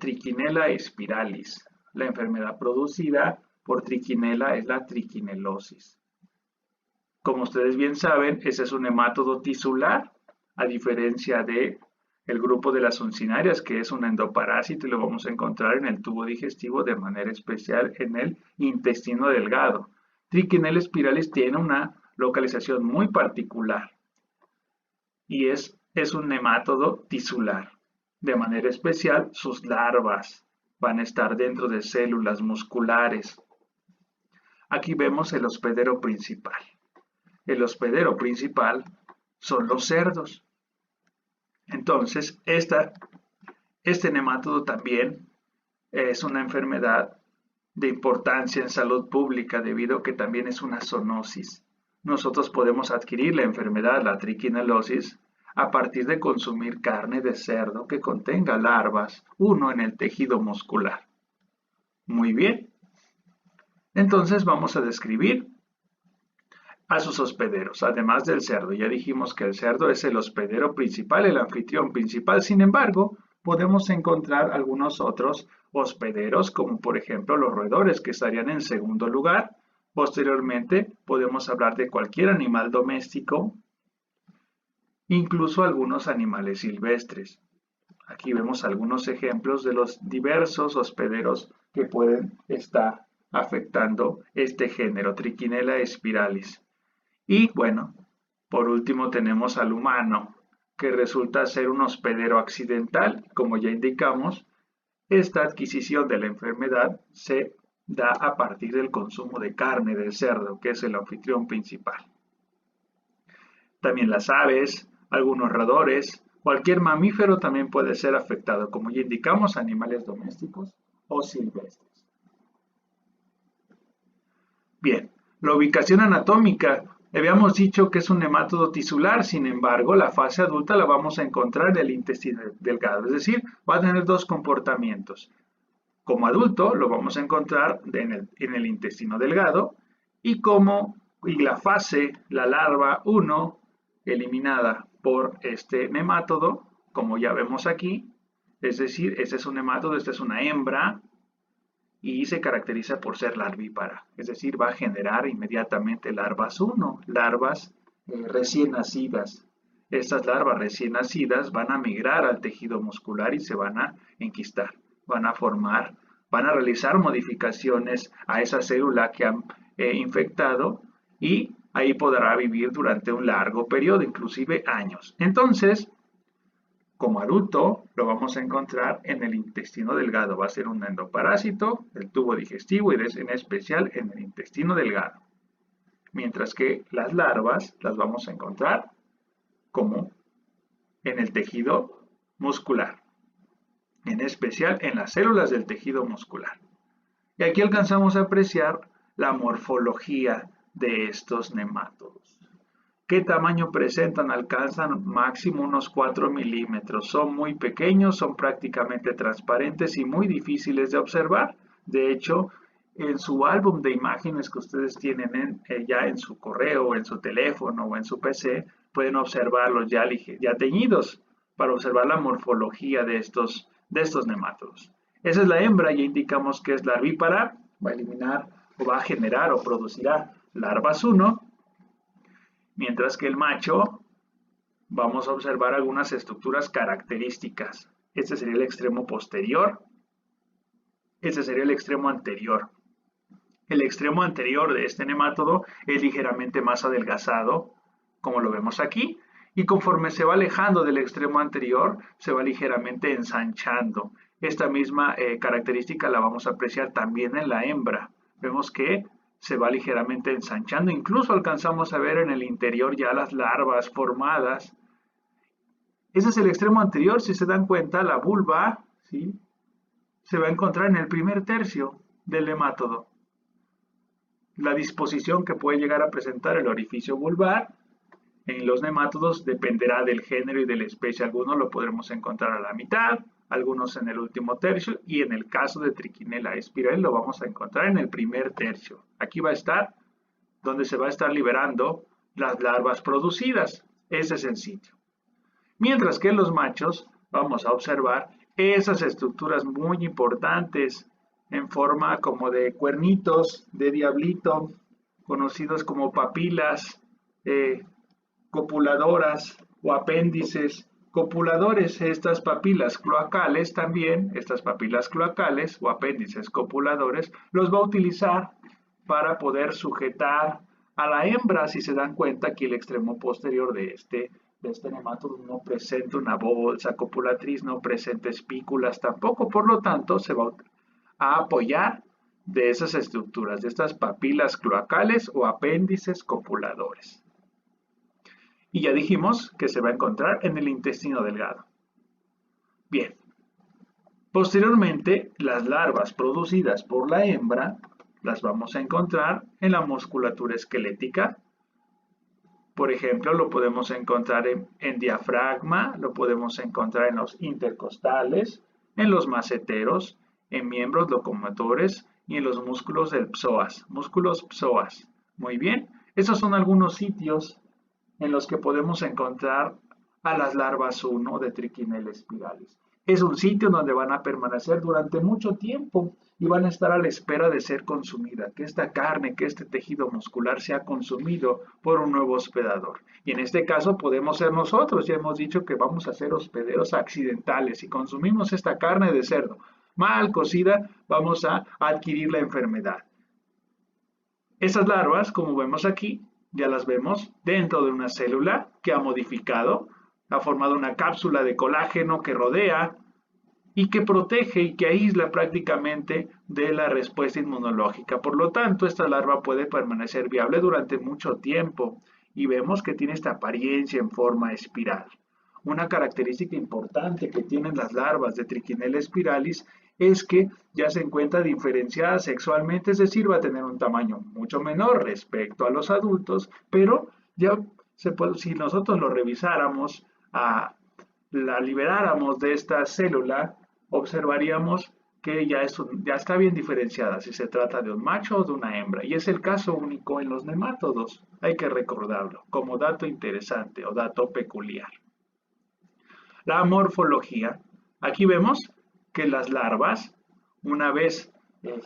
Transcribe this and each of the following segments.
Trichinella spiralis. La enfermedad producida por trichinela es la triquinelosis. Como ustedes bien saben, ese es un nematodo tisular, a diferencia de el grupo de las uncinarias, que es un endoparásito y lo vamos a encontrar en el tubo digestivo, de manera especial en el intestino delgado. Trichinella spiralis tiene una localización muy particular y es un nematodo tisular. De manera especial, sus larvas van a estar dentro de células musculares. Aquí vemos el hospedero principal. El hospedero principal son los cerdos. Entonces, este nematodo también es una enfermedad de importancia en salud pública debido a que también es una zoonosis. Nosotros podemos adquirir la enfermedad, la triquinelosis, a partir de consumir carne de cerdo que contenga larvas, uno en el tejido muscular. Muy bien. Entonces vamos a describir a sus hospederos, además del cerdo. Ya dijimos que el cerdo es el hospedero principal, el anfitrión principal. Sin embargo, podemos encontrar algunos otros hospederos, como por ejemplo los roedores, que estarían en segundo lugar. Posteriormente, podemos hablar de cualquier animal doméstico, incluso algunos animales silvestres. Aquí vemos algunos ejemplos de los diversos hospederos que pueden estar afectando este género, Trichinella spiralis. Y bueno, por último tenemos al humano, que resulta ser un hospedero accidental. Como ya indicamos, esta adquisición de la enfermedad se da a partir del consumo de carne del cerdo, que es el anfitrión principal. También las aves, algunos roedores, cualquier mamífero también puede ser afectado, como ya indicamos, animales domésticos o silvestres. Bien, la ubicación anatómica. Habíamos dicho que es un nematodo tisular, sin embargo, la fase adulta la vamos a encontrar en el intestino delgado, es decir, va a tener dos comportamientos. Como adulto lo vamos a encontrar en el intestino delgado y la fase, la larva 1, eliminada por este nematodo, como ya vemos aquí, es decir, este es un nematodo, esta es una hembra, y se caracteriza por ser larvípara, es decir, va a generar inmediatamente larvas 1, larvas recién nacidas. Estas larvas recién nacidas van a migrar al tejido muscular y se van a enquistar, van a realizar modificaciones a esa célula que han infectado y ahí podrá vivir durante un largo periodo, inclusive años. Entonces, como adulto, lo vamos a encontrar en el intestino delgado. Va a ser un endoparásito del tubo digestivo y en especial en el intestino delgado. Mientras que las larvas las vamos a encontrar como en el tejido muscular, en especial en las células del tejido muscular. Y aquí alcanzamos a apreciar la morfología de estos nemátodos. ¿Qué tamaño presentan? Alcanzan máximo unos 4 milímetros. Son muy pequeños, son prácticamente transparentes y muy difíciles de observar. De hecho, en su álbum de imágenes que ustedes tienen ya en su correo, en su teléfono o en su PC, pueden observarlos ya teñidos para observar la morfología de estos nemátodos. Esa es la hembra, ya indicamos que es larvípara, va a eliminar o va a generar o producirá larvas 1. Mientras que el macho, vamos a observar algunas estructuras características. Este sería el extremo posterior. Este sería el extremo anterior. El extremo anterior de este nemátodo es ligeramente más adelgazado, como lo vemos aquí, y conforme se va alejando del extremo anterior, se va ligeramente ensanchando. Esta misma característica la vamos a apreciar también en la hembra. Vemos que se va ligeramente ensanchando, incluso alcanzamos a ver en el interior ya las larvas formadas. Ese es el extremo anterior. Si se dan cuenta, la vulva, ¿sí?, se va a encontrar en el primer tercio del nemátodo. La disposición que puede llegar a presentar el orificio vulvar en los nemátodos dependerá del género y de la especie. Algunos lo podremos encontrar a la mitad, algunos en el último tercio, y en el caso de Trichinella spiralis lo vamos a encontrar en el primer tercio. Aquí va a estar donde se va a estar liberando las larvas producidas. Ese es el sitio. Mientras que en los machos vamos a observar esas estructuras muy importantes en forma como de cuernitos, de diablito, conocidos como papilas copuladoras o apéndices copuladores. Estas papilas cloacales también, estas papilas cloacales o apéndices copuladores, los va a utilizar para poder sujetar a la hembra. Si se dan cuenta, aquí el extremo posterior de este nemátodo no presenta una bolsa copulatriz, no presenta espículas tampoco, por lo tanto se va a apoyar de esas estructuras, de estas papilas cloacales o apéndices copuladores. Y ya dijimos que se va a encontrar en el intestino delgado. Bien. Posteriormente, las larvas producidas por la hembra las vamos a encontrar en la musculatura esquelética. Por ejemplo, lo podemos encontrar en diafragma, lo podemos encontrar en los intercostales, en los maceteros, en miembros locomotores y en los músculos del psoas. Músculos psoas. Muy bien. Esos son algunos sitios en los que podemos encontrar a las larvas 1 de Trichinella spiralis. Es un sitio donde van a permanecer durante mucho tiempo y van a estar a la espera de ser consumida, que esta carne, que este tejido muscular sea consumido por un nuevo hospedador. Y en este caso podemos ser nosotros, ya hemos dicho que vamos a ser hospederos accidentales. Si consumimos esta carne de cerdo mal cocida, vamos a adquirir la enfermedad. Esas larvas, como vemos aquí, ya las vemos dentro de una célula que ha modificado, ha formado una cápsula de colágeno que rodea y que protege y que aísla prácticamente de la respuesta inmunológica. Por lo tanto, esta larva puede permanecer viable durante mucho tiempo y vemos que tiene esta apariencia en forma espiral. Una característica importante que tienen las larvas de Trichinella spiralis es que ya se encuentra diferenciada sexualmente, es decir, va a tener un tamaño mucho menor respecto a los adultos, pero ya si nosotros lo revisáramos, la liberáramos de esta célula, observaríamos que ya está bien diferenciada si se trata de un macho o de una hembra, y es el caso único en los nemátodos. Hay que recordarlo como dato interesante o dato peculiar. La morfología. Aquí vemos que las larvas, una vez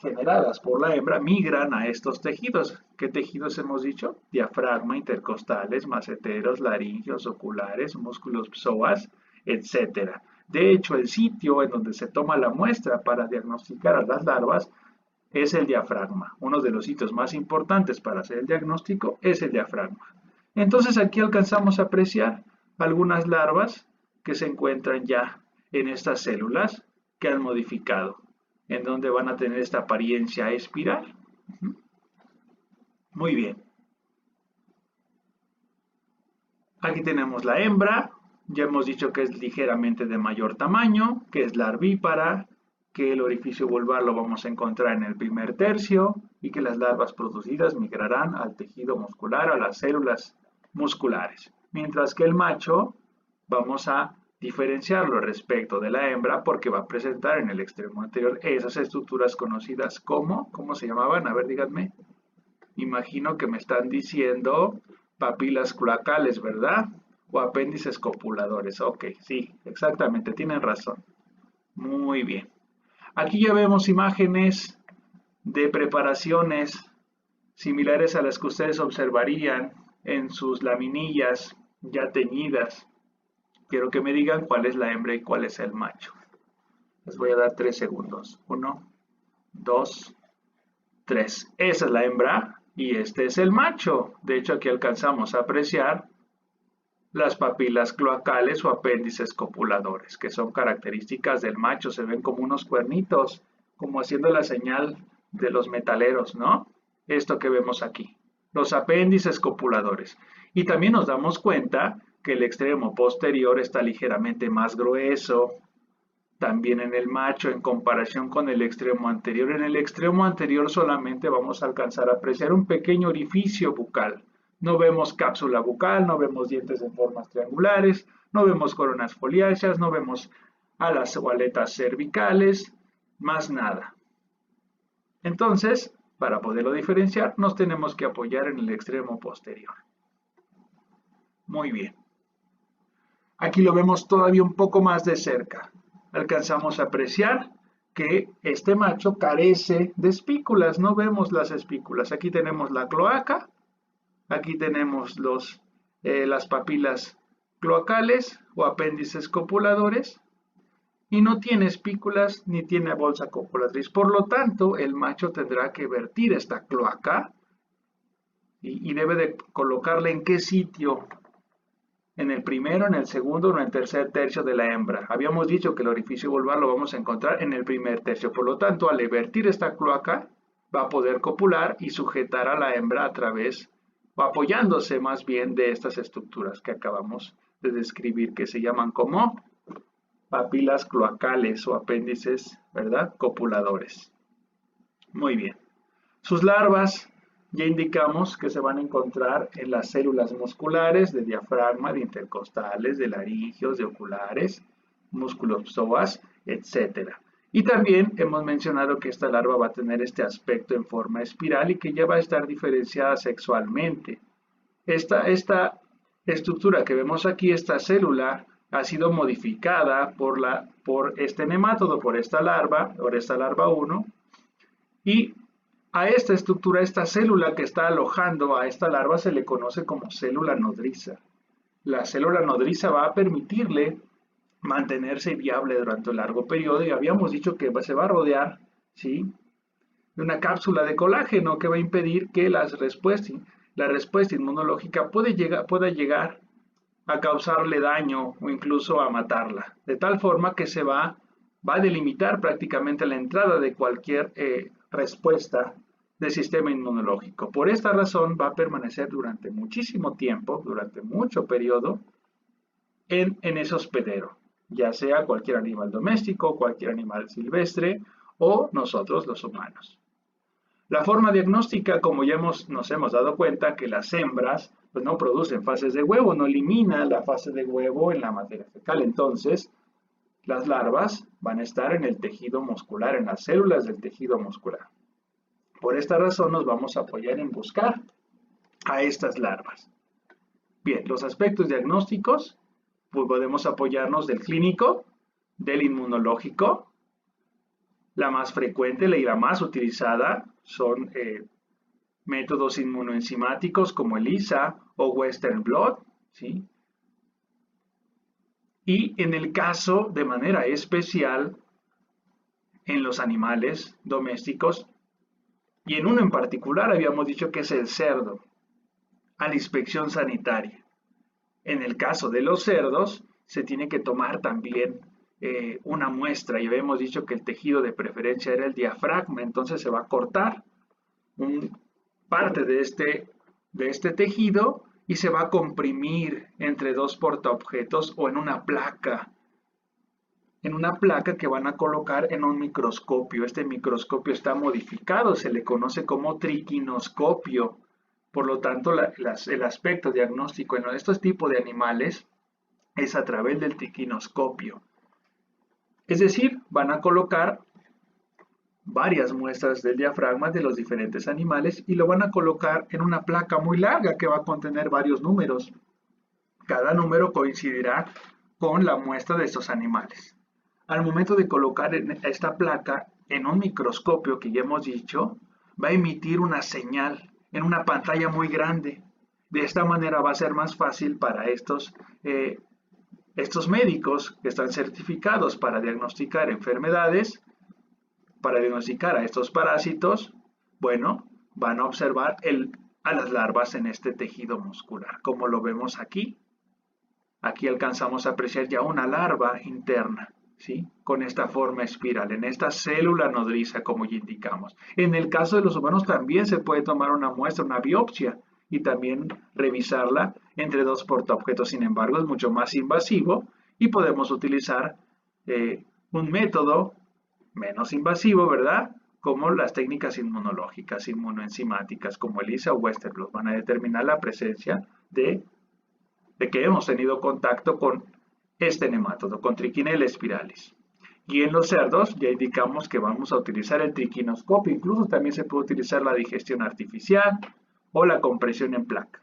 generadas por la hembra, migran a estos tejidos. ¿Qué tejidos hemos dicho? Diafragma, intercostales, maceteros, laringeos, oculares, músculos psoas, etc. De hecho, el sitio en donde se toma la muestra para diagnosticar a las larvas es el diafragma. Uno de los sitios más importantes para hacer el diagnóstico es el diafragma. Entonces aquí alcanzamos a apreciar algunas larvas que se encuentran ya en estas células que han modificado, en donde van a tener esta apariencia espiral. Muy bien. Aquí tenemos la hembra, ya hemos dicho que es ligeramente de mayor tamaño, que es larvípara, que el orificio vulvar lo vamos a encontrar en el primer tercio y que las larvas producidas migrarán al tejido muscular, a las células musculares. Mientras que el macho vamos a diferenciarlo respecto de la hembra porque va a presentar en el extremo anterior esas estructuras conocidas como, ¿cómo se llamaban? A ver, díganme. Imagino que me están diciendo papilas cloacales, ¿verdad? O apéndices copuladores. Ok, sí, exactamente, tienen razón. Muy bien. Aquí ya vemos imágenes de preparaciones similares a las que ustedes observarían en sus laminillas ya teñidas. Quiero que me digan cuál es la hembra y cuál es el macho. Les voy a dar 3 segundos. 1, 2, 3. Esa es la hembra y este es el macho. De hecho, aquí alcanzamos a apreciar las papilas cloacales o apéndices copuladores, que son características del macho. Se ven como unos cuernitos, como haciendo la señal de los metaleros, ¿no? Esto que vemos aquí, los apéndices copuladores. Y también nos damos cuenta que el extremo posterior está ligeramente más grueso, también en el macho en comparación con el extremo anterior. En el extremo anterior solamente vamos a alcanzar a apreciar un pequeño orificio bucal. No vemos cápsula bucal, no vemos dientes en formas triangulares, no vemos coronas foliáceas, no vemos alas o aletas cervicales, más nada. Entonces, para poderlo diferenciar, nos tenemos que apoyar en el extremo posterior. Muy bien. Aquí lo vemos todavía un poco más de cerca. alcanzamos a apreciar que este macho carece de espículas, no vemos las espículas. Aquí tenemos la cloaca, aquí tenemos las papilas cloacales o apéndices copuladores, y no tiene espículas ni tiene bolsa copulatriz. Por lo tanto, el macho tendrá que vertir esta cloaca y debe de colocarla en qué sitio, en el primero, en el segundo o en el tercer tercio de la hembra. Habíamos dicho que el orificio vulvar lo vamos a encontrar en el primer tercio. Por lo tanto, al vertir esta cloaca, va a poder copular y sujetar a la hembra a través, o apoyándose más bien de estas estructuras que acabamos de describir, que se llaman como papilas cloacales o apéndices, ¿verdad? Copuladores. Muy bien. Sus larvas ya indicamos que se van a encontrar en las células musculares de diafragma, de intercostales, de laringios, de oculares, músculos psoas, etc. Y también hemos mencionado que esta larva va a tener este aspecto en forma espiral y que ya va a estar diferenciada sexualmente. Esta estructura que vemos aquí, esta célula, ha sido modificada por este nemátodo, por esta larva 1, y a esta estructura, esta célula que está alojando a esta larva se le conoce como célula nodriza. La célula nodriza va a permitirle mantenerse viable durante un largo periodo, y habíamos dicho que se va a rodear, ¿sí?, de una cápsula de colágeno que va a impedir que la respuesta inmunológica pueda llegar a causarle daño o incluso a matarla, de tal forma que va a delimitar prácticamente la entrada de cualquier respuesta del sistema inmunológico. Por esta razón va a permanecer durante muchísimo tiempo, durante mucho periodo, en ese hospedero, ya sea cualquier animal doméstico, cualquier animal silvestre o nosotros los humanos. La forma diagnóstica, como ya nos hemos dado cuenta, que las hembras pues no producen fases de huevo, no elimina la fase de huevo en la materia fecal. Entonces, las larvas van a estar en el tejido muscular, en las células del tejido muscular. Por esta razón nos vamos a apoyar en buscar a estas larvas. Bien, los aspectos diagnósticos, pues podemos apoyarnos del clínico, del inmunológico. La más frecuente y la más utilizada son métodos inmunoenzimáticos como ELISA o Western blot, ¿sí? Y en el caso, de manera especial, en los animales domésticos, y en uno en particular habíamos dicho que es el cerdo, a la inspección sanitaria. En el caso de los cerdos, se tiene que tomar también una muestra, y habíamos dicho que el tejido de preferencia era el diafragma, entonces se va a cortar parte de este tejido y se va a comprimir entre dos portaobjetos o en una placa que van a colocar en un microscopio. Este microscopio está modificado, se le conoce como triquinoscopio. Por lo tanto, el aspecto diagnóstico en estos tipos de animales es a través del triquinoscopio. Es decir, van a colocar varias muestras del diafragma de los diferentes animales y lo van a colocar en una placa muy larga que va a contener varios números. Cada número coincidirá con la muestra de estos animales. Al momento de colocar esta placa en un microscopio que ya hemos dicho, va a emitir una señal en una pantalla muy grande. De esta manera va a ser más fácil para estos médicos que están certificados para diagnosticar enfermedades, para diagnosticar a estos parásitos. Bueno, van a observar a las larvas en este tejido muscular, como lo vemos aquí. Aquí alcanzamos a apreciar ya una larva interna, ¿sí?, con esta forma espiral, en esta célula nodriza, como ya indicamos. En el caso de los humanos también se puede tomar una muestra, una biopsia, y también revisarla entre dos portaobjetos. Sin embargo, es mucho más invasivo y podemos utilizar un método menos invasivo, ¿verdad?, como las técnicas inmunológicas, inmunoenzimáticas, como ELISA o Western blot. Van a determinar la presencia de que hemos tenido contacto con este nemátodo, con Trichinella spiralis. Y en los cerdos ya indicamos que vamos a utilizar el triquinoscopio. Incluso también se puede utilizar la digestión artificial o la compresión en placa.